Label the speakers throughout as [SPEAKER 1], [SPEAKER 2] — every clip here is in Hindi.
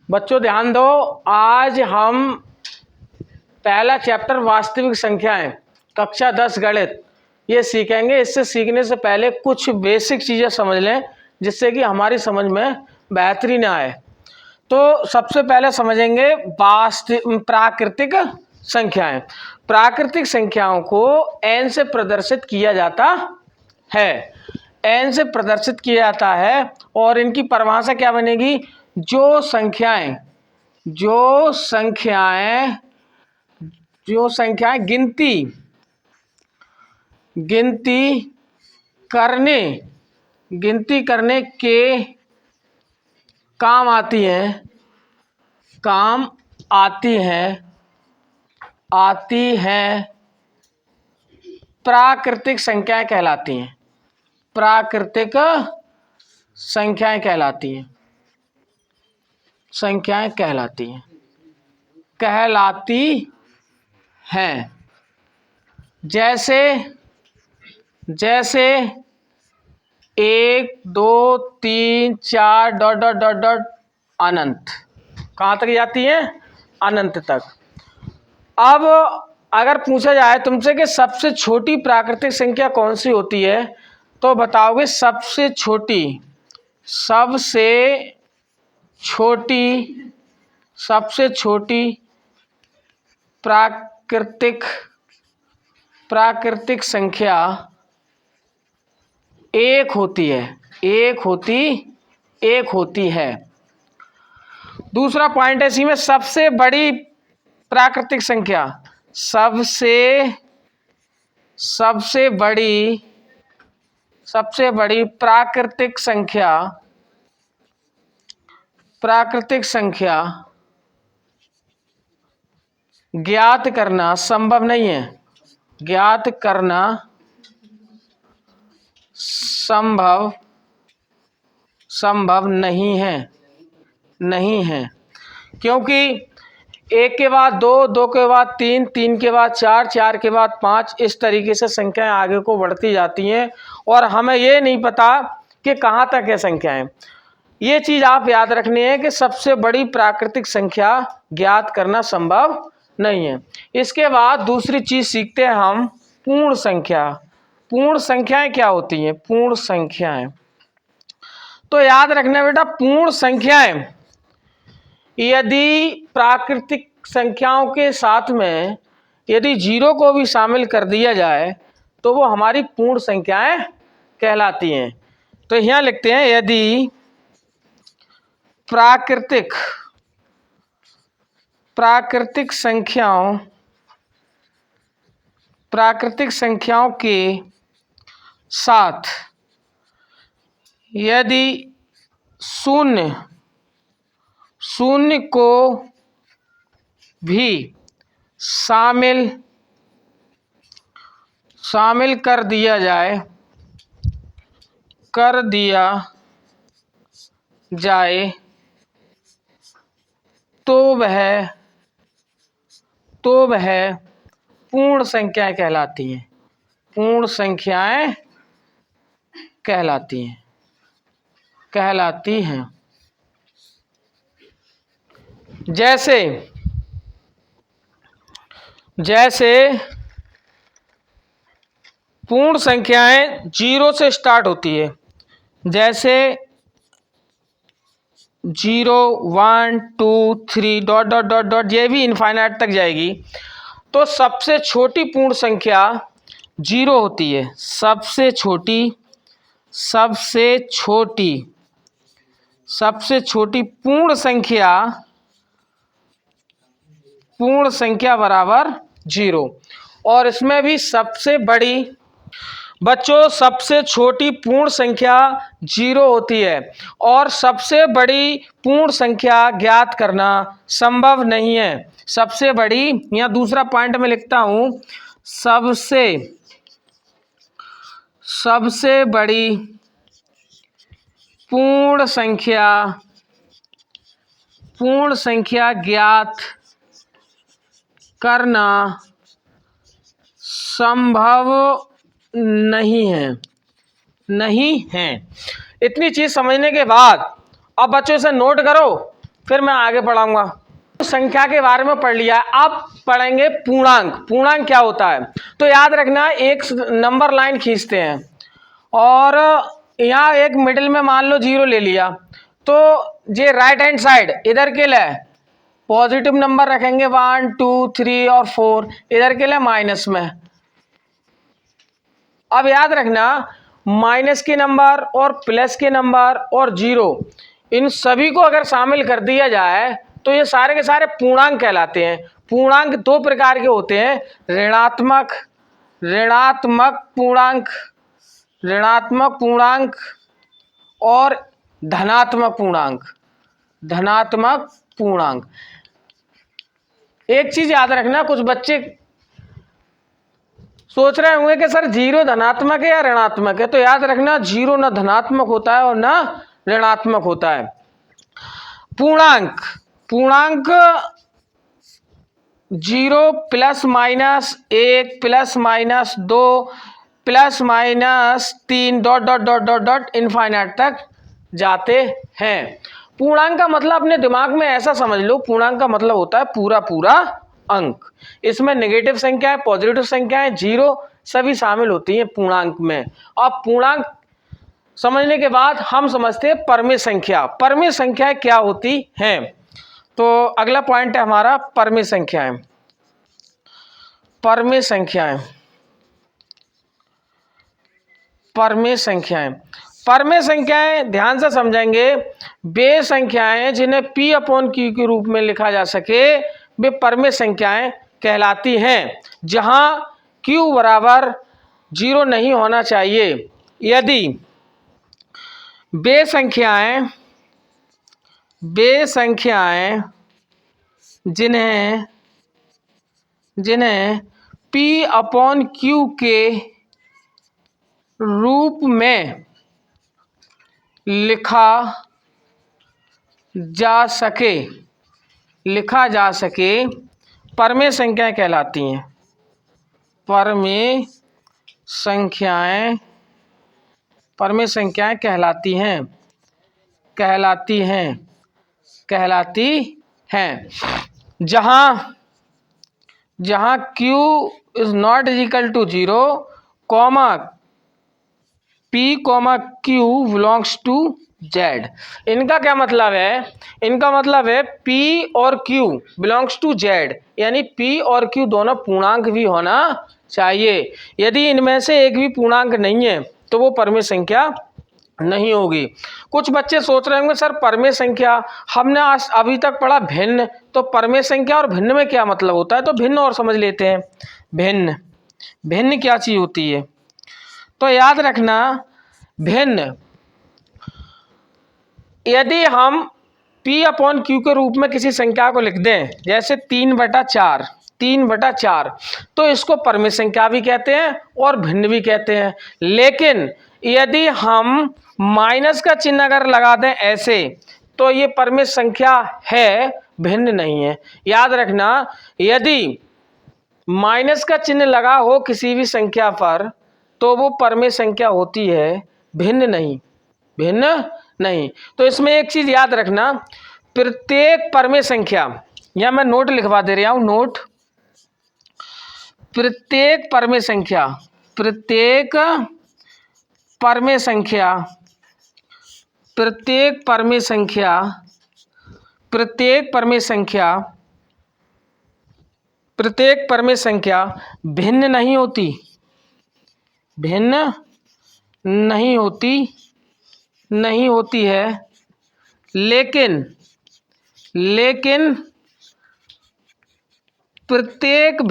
[SPEAKER 1] बच्चों ध्यान दो, आज हम पहला चैप्टर वास्तविक संख्याएं कक्षा 10 गणित ये सीखेंगे। इससे सीखने से पहले कुछ बेसिक चीज़ें समझ लें जिससे कि हमारी समझ में बेहतरी ना आए। तो सबसे पहले समझेंगे प्राकृतिक संख्याएं। प्राकृतिक संख्याओं को n से प्रदर्शित किया जाता है, n से प्रदर्शित किया जाता है और इनकी परिभाषा क्या बनेगी? जो संख्याएं गिनती करने के काम आती हैं प्राकृतिक संख्याएं कहलाती हैं। प्राकृतिक संख्याएं कहलाती हैं। जैसे 1 2 3 4 डॉट डॉट डॉट डॉट अनंत। कहाँ तक जाती है? अनंत तक। अब अगर पूछा जाए तुमसे कि सबसे छोटी प्राकृतिक संख्या कौन सी होती है, तो बताओगे सबसे छोटी प्राकृतिक संख्या एक होती है। दूसरा पॉइंट है इसी में, सबसे बड़ी प्राकृतिक संख्या सबसे बड़ी प्राकृतिक संख्या ज्ञात करना संभव नहीं है। संभव नहीं है क्योंकि 1 के बाद 2, 2 के बाद 3, 3 के बाद 4, 4 के बाद 5, इस तरीके से संख्याएं आगे को बढ़ती जाती हैं और हमें ये नहीं पता कि कहाँ तक है संख्याएं। ये चीज़ आप याद रखनी है कि सबसे बड़ी प्राकृतिक संख्या ज्ञात करना संभव नहीं है। इसके बाद दूसरी चीज़ सीखते हैं हम, पूर्ण संख्या। पूर्ण संख्याएं क्या होती हैं? पूर्ण संख्याएं तो याद रखना बेटा, पूर्ण संख्याएं यदि प्राकृतिक संख्याओं के साथ में यदि 0 को भी शामिल कर दिया जाए तो वो हमारी पूर्ण संख्याएं कहलाती हैं। तो यहाँ लिखते हैं, यदि प्राकृतिक संख्याओं के साथ यदि शून्य को भी शामिल कर दिया जाए तो वह पूर्ण संख्याएं कहलाती हैं। पूर्ण संख्याएं कहलाती हैं। जैसे पूर्ण संख्याएं 0 से स्टार्ट होती है, जैसे 0 1 2 3 डॉट डॉट डॉट डॉट, ये भी इनफाइनाइट तक जाएगी। तो सबसे छोटी पूर्ण संख्या 0 होती है। सबसे छोटी पूर्ण संख्या बराबर 0। और इसमें भी सबसे बड़ी बच्चों, सबसे छोटी पूर्ण संख्या 0 होती है और सबसे बड़ी पूर्ण संख्या ज्ञात करना संभव नहीं है। सबसे बड़ी, यहाँ दूसरा पॉइंट में लिखता हूं, सबसे बड़ी पूर्ण संख्या ज्ञात करना संभव नहीं है। इतनी चीज समझने के बाद अब बच्चों इसे नोट करो फिर मैं आगे पढ़ाऊंगा। संख्या के बारे में पढ़ लिया, अब पढ़ेंगे पूर्णांक। पूर्णांक क्या होता है? तो याद रखना, एक नंबर लाइन खींचते हैं और यहाँ एक मिडिल में मान लो 0 ले लिया, तो ये राइट हैंड साइड इधर के लिए पॉजिटिव नंबर रखेंगे 1 2 3 और 4, इधर के लिए माइनस में। अब याद रखना, माइनस के नंबर और प्लस के नंबर और 0, इन सभी को अगर शामिल कर दिया जाए तो ये सारे के सारे पूर्णांक कहलाते हैं। पूर्णांक दो प्रकार के होते हैं, ऋणात्मक पूर्णांक, ऋणात्मक पूर्णांक और धनात्मक पूर्णांक, धनात्मक पूर्णांक। एक चीज याद रखना, कुछ बच्चे सोच रहे होंगे कि सर 0 धनात्मक है या ऋणात्मक है, तो याद रखना 0 न धनात्मक होता है और न ऋणात्मक होता है। पूर्णांक 0 plus minus 1 plus minus 2 plus minus 3 dot dot dot dot dot infinite तक जाते हैं। पूर्णांक का मतलब अपने दिमाग में ऐसा समझ लो, पूर्णांक का मतलब होता है पूरा पूरा अंक। इसमें नेगेटिव संख्याएं, पॉजिटिव संख्याएं, 0 सभी शामिल होती हैं पूर्णांक में। अब पूर्णांक समझने के बाद हम समझते हैं परमेय संख्या। परमेय संख्याएं क्या होती हैं? तो अगला पॉइंट है हमारा परमेय संख्याएं। परमेय संख्याएं, परमेय संख्याएं, परमेय संख्याएं ध्यान से समझेंगे। वे संख्याएं जिन्हें P अपॉन Q के रूप में लिखा जा सके वे परमेय संख्याएं कहलाती हैं, जहां Q बराबर 0 नहीं होना चाहिए। यदि वे संख्याएं जिन्हें P अपॉन Q के रूप में लिखा जा सके परमेय संख्याएं कहलाती हैं। परमेय संख्याएं कहलाती हैं जहां Q is not equal to 0, comma P comma Q belongs to Z। इनका क्या मतलब है? इनका मतलब है P और Q बिलोंग्स टू Z, यानी P और Q दोनों पूर्णांक भी होना चाहिए। यदि इनमें से एक भी पूर्णांक नहीं है तो वो परमेय संख्या नहीं होगी। कुछ बच्चे सोच रहे होंगे सर परमेय संख्या हमने आज अभी तक पढ़ा भिन्न, तो परमेय संख्या और भिन्न में क्या मतलब होता है? तो भिन्न और समझ लेते हैं। भिन्न क्या चीज होती है? तो याद रखना, भिन्न यदि हम P अपॉन Q के रूप में किसी संख्या को लिख दें, जैसे 3/4, तो इसको परमेय संख्या भी कहते हैं और भिन्न भी कहते हैं। लेकिन यदि हम माइनस का चिन्ह अगर लगा दें ऐसे, तो ये परमेय संख्या है, भिन्न नहीं है। याद रखना, यदि माइनस का चिन्ह लगा हो किसी भी संख्या पर तो वो परमेय संख्या होती है, भिन्न नहीं। तो इसमें एक चीज याद रखना, प्रत्येक परमेय संख्या, या मैं नोट लिखवा दे रहा हूं, नोट, प्रत्येक परमेय संख्या भिन्न नहीं होती है, लेकिन प्रत्येक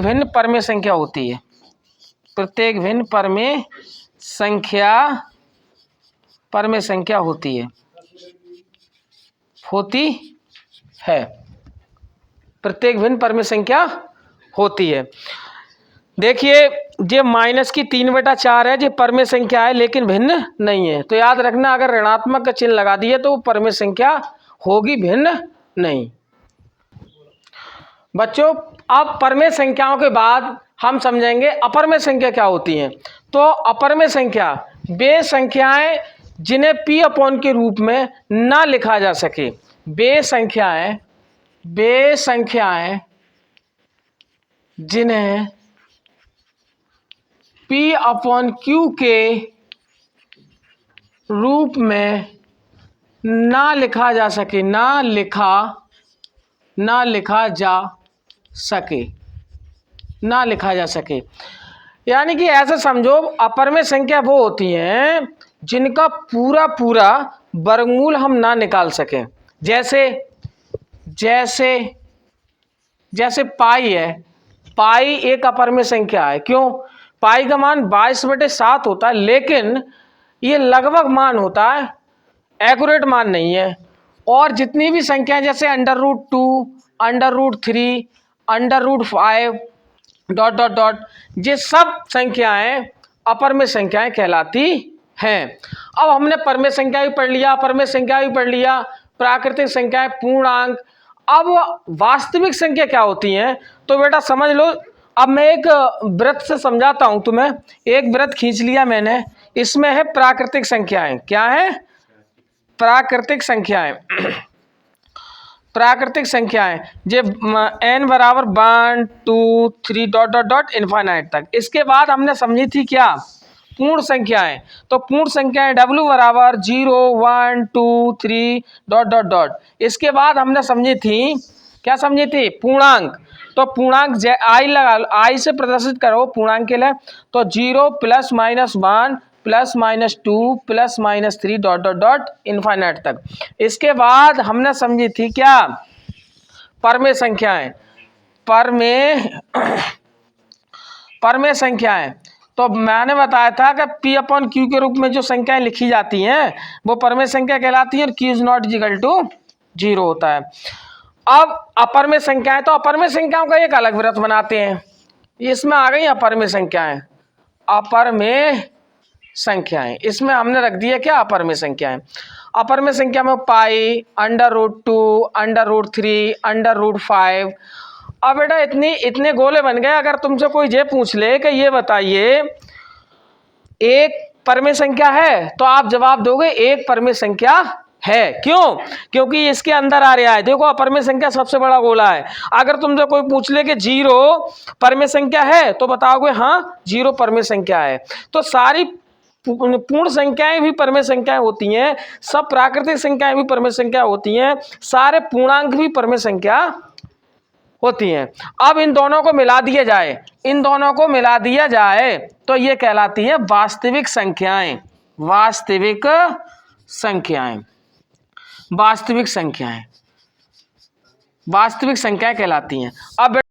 [SPEAKER 1] भिन्न परमेय संख्या होती है। प्रत्येक भिन्न परमेय संख्या होती है। प्रत्येक भिन्न परमेय संख्या होती है। देखिए, ये माइनस की 3/4 है, ये परमेय संख्या है लेकिन भिन्न नहीं है। तो याद रखना, अगर ऋणात्मक का चिन्ह लगा दिए तो वो परमेय संख्या होगी, भिन्न नहीं। बच्चों, अब परमेय संख्याओं के बाद हम समझेंगे अपरमेय संख्या क्या होती हैं। तो अपरमेय संख्या वे संख्याएं जिन्हें p अपॉन के रूप में ना लिखा जा सके, वे संख्याएं जिन्हें p अपॉन q के रूप में ना लिखा जा सके, ना लिखा जा सके। यानी कि ऐसे समझो, अपर में संख्या वो होती हैं जिनका पूरा पूरा वर्गमूल हम ना निकाल सकें। जैसे पाई है, पाई एक अपर में संख्या है। क्यों? पाई का मान 22/7 होता है, लेकिन ये लगभग मान होता है, एक्यूरेट मान नहीं है। और जितनी भी संख्याएं जैसे √2, √3, √5 ... ये सब संख्याएं अपर में संख्याएं कहलाती हैं। अब हमने परमेय संख्या भी पढ़ लिया, अपर में संख्या भी पढ़ लिया, प्राकृतिक संख्याएं, पूर्णांक। अब वास्तविक संख्या क्या होती हैं, तो बेटा समझ लो। अब मैं एक वृत्त से समझाता हूं तुम्हें। एक वृत्त खींच लिया मैंने, इसमें है प्राकृतिक संख्याएं। क्या है? प्राकृतिक संख्याएं। प्राकृतिक संख्याएं जे n बराबर 1 2 3 ... इनफाइनाइट तक। इसके बाद हमने समझी थी क्या? पूर्ण संख्याएं। तो पूर्ण संख्याएं w बराबर 0 1 2 3 ... इसके बाद हमने समझी थी, क्या समझी थी? पूर्णांक। तो पूर्णांक i लगा लो, i से प्रदर्शित करो पूर्णांक के लिए। तो 0 ± 1 ±2 ±3 ... इनफाइनाइट तक। इसके बाद हमने समझी थी क्या? परमेय संख्याएं। परमेय संख्याएं। तो मैंने बताया था कि p अपॉन q के रूप में जो संख्याएं लिखी जाती हैं वो परमेय संख्या कहलाती है, और q is not equal to 0 होता है। अब अपर में संख्याएं, तो अपर में संख्याओं का एक अलग वृत्त बनाते हैं। इसमें आ गई अपर में संख्याएं। अपर में संख्याएं, इसमें हमने रख दिया क्या? अपर में संख्याएं। अपर में संख्या में पाई, √2, √3, √5। अब बेटा इतने गोले बन गए। अगर तुमसे कोई ये पूछ ले कि ये बताइए एक परमेय संख्या है, तो आप जवाब दोगे एक परमेय संख्या है। क्यों? क्योंकि इसके अंदर आ रहा है। देखो, अपरमेय संख्या सबसे बड़ा गोला है। अगर तुमसे कोई पूछ ले कि 0 परमेय संख्या है, तो बताओगे हाँ 0 परमेय संख्या है। तो सारी पूर्ण संख्याएं भी परमेय संख्याएं होती हैं, सब प्राकृतिक संख्याएं भी परमेय संख्या होती हैं, सारे पूर्णांक भी परमेय संख्या होती हैं। अब इन दोनों को मिला दिया जाए तो ये कहलाती है वास्तविक संख्याएं। वास्तविक संख्याएं कहलाती हैं। अब